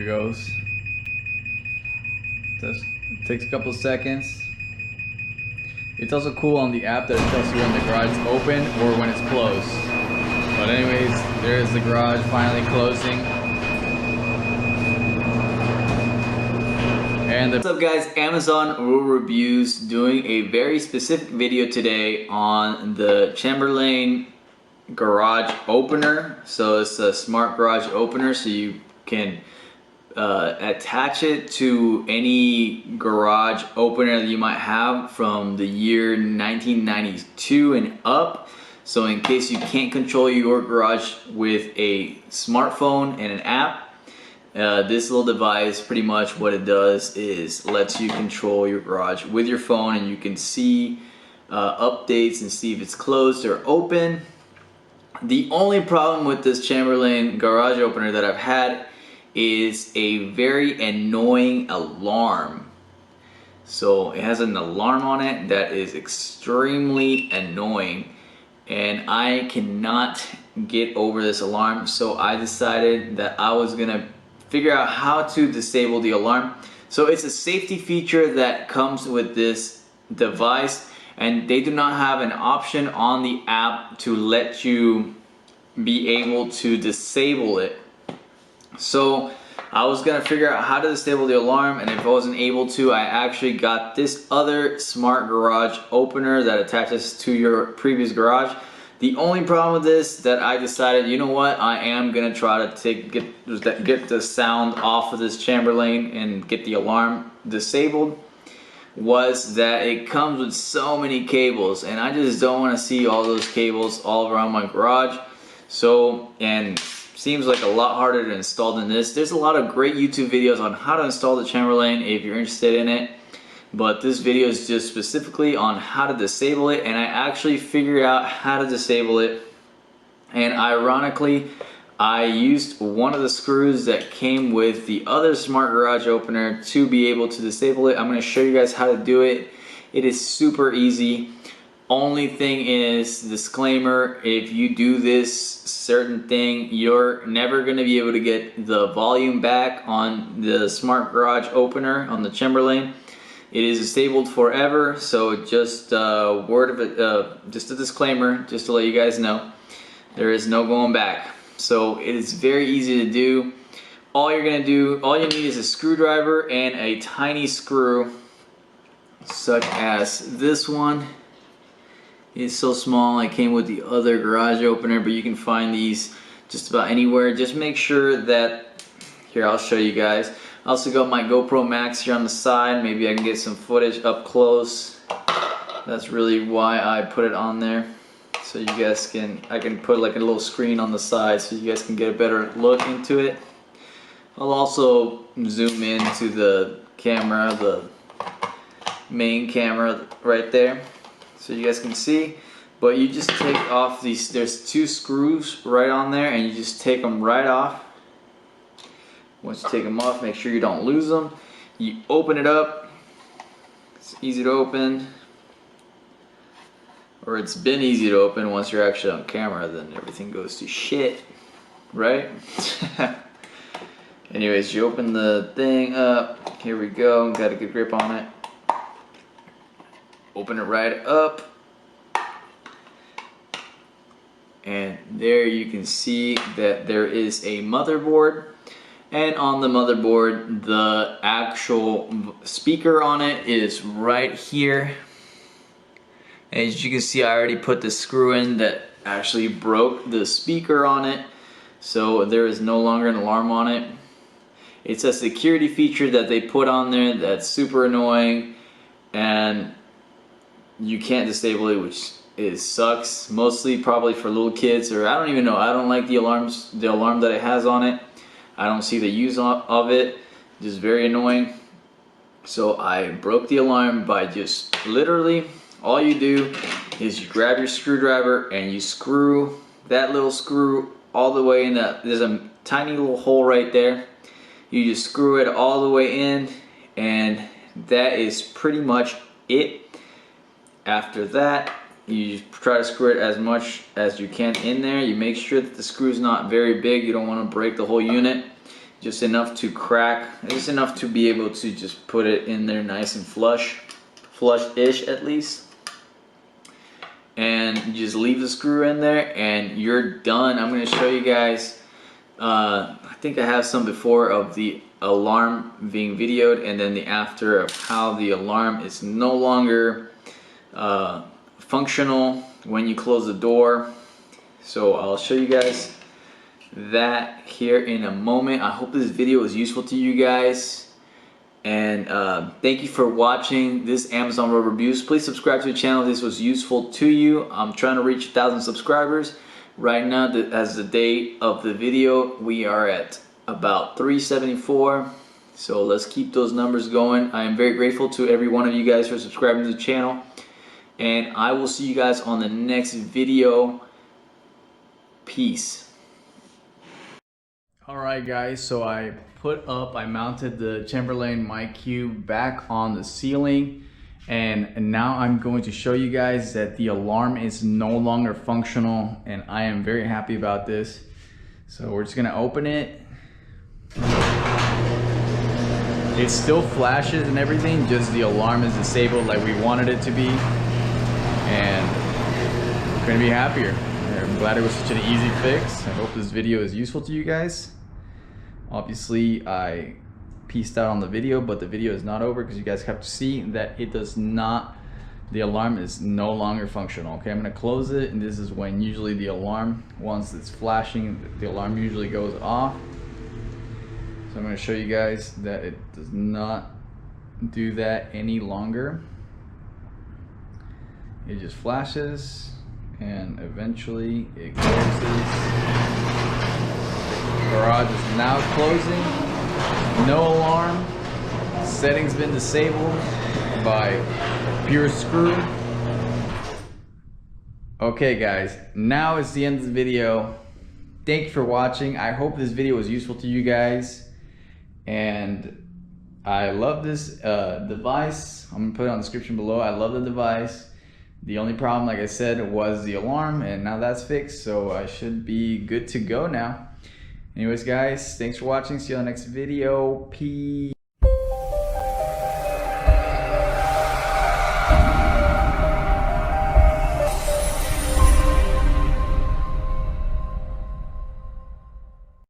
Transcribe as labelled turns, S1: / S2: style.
S1: Here it goes. Just takes a couple seconds. It's also cool on the app that it tells you when the garage is open or when it's closed. But anyways, there is the garage finally closing. And what's up guys, Amazon Rule Reviews, doing a very specific video today on the Chaberlain garage opener. So it's a smart garage opener, so you can attach it to any garage opener that you might have from the year 1992 and up. So in case you can't control your garage with a smartphone and an app, this little device, pretty much what it does is lets you control your garage with your phone, and you can see updates and see if it's closed or open. The only problem with this Chaberlain garage opener that I've had is a very annoying alarm. So it has an alarm on it that is extremely annoying, and I cannot get over this alarm. So I decided that I was gonna figure out how to disable the alarm. So it's a safety feature that comes with this device, and they do not have an option on the app to let you be able to disable it. So I was gonna figure out how to disable the alarm, and if I wasn't able to, I actually got this other smart garage opener that attaches to your previous garage. The only problem with this that I decided, you know what, I am gonna try to get the sound off of this Chaberlain and get the alarm disabled, was that it comes with so many cables, and I just don't want to see all those cables all around my garage. So, and seems like a lot harder to install than this. There's a lot of great YouTube videos on how to install the Chaberlain if you're interested in it, but this video is just specifically on how to disable it, and I actually figured out how to disable it. And ironically, I used one of the screws that came with the other smart garage opener to be able to disable it. I'm going to show you guys how to do it. It is super easy. Only thing is, disclaimer, if you do this certain thing, you're never going to be able to get the volume back on the smart garage opener on the Chaberlain. It is disabled forever, so just a word of it, just a disclaimer, just to let you guys know, there is no going back. So it is very easy to do. All you need is a screwdriver and a tiny screw, such as this one. It's so small. I came with the other garage opener, but you can find these just about anywhere. Just make sure that, here, I'll show you guys. I also got my GoPro Max here on the side. Maybe I can get some footage up close. That's really why I put it on there. So you guys can, I can put like a little screen on the side so you guys can get a better look into it. I'll also zoom into the camera, the main camera right there, so you guys can see. But you just take off these, there's two screws right on there, and you just take them right off. Once you take them off, make sure you don't lose them. You open it up. It's easy to open, or it's been easy to open. Once you're actually on camera, then everything goes to shit, right? Anyways, you open the thing up. Here we go. Got a good grip on it. Open it right up, and there you can see that there is a motherboard, and on the motherboard the actual speaker on it is right here. As you can see, I already put the screw in that actually broke the speaker on it, so there is no longer an alarm on it. It's a security feature that they put on there that's super annoying, and you can't disable it, which sucks. Mostly probably for little kids, or I don't even know. I don't like the alarm that it has on it. I don't see the use of it. Just very annoying. So I broke the alarm by just literally, all you do is you grab your screwdriver and you screw that little screw all the way in. There's a tiny little hole right there. You just screw it all the way in, and that is pretty much it. After that, you try to screw it as much as you can in there. You make sure that the screw is not very big. You don't want to break the whole unit. just enough to crack, just enough to be able to just put it in there nice and flush-ish at least. And you just leave the screw in there and you're done. I'm going to show you guys, I think I have some before of the alarm being videoed and then the after of how the alarm is no longer functional when you close the door. So I'll show you guys that here in a moment. I hope this video was useful to you guys. And thank you for watching this Amazon Road Reviews. Please subscribe to the channel if this was useful to you. I'm trying to reach 1,000 subscribers. Right now, as the date of the video, we are at about 374. So let's keep those numbers going. I am very grateful to every one of you guys for subscribing to the channel. And I will see you guys on the next video. Peace. Alright guys, so I mounted the Chaberlain MyQ back on the ceiling, and now I'm going to show you guys that the alarm is no longer functional, and I am very happy about this. So we're just gonna open it. It still flashes and everything, just the alarm is disabled like we wanted it to be, and couldn't be happier. I'm glad it was such an easy fix. I hope this video is useful to you guys. Obviously, I pieced out on the video, but the video is not over because you guys have to see that it does not, the alarm is no longer functional. Okay, I'm gonna close it, and this is when usually the alarm, once it's flashing, the alarm usually goes off. So I'm gonna show you guys that it does not do that any longer. It just flashes, and eventually it closes. Garage is now closing. No alarm. Settings been disabled by pure screw. Okay guys, now it's the end of the video. Thank you for watching. I hope this video was useful to you guys. And I love this device. I'm gonna put it on the description below. I love the device. The only problem, like I said, was the alarm, and now that's fixed, so I should be good to go now. Anyways guys, thanks for watching. See you on the next video. Peace.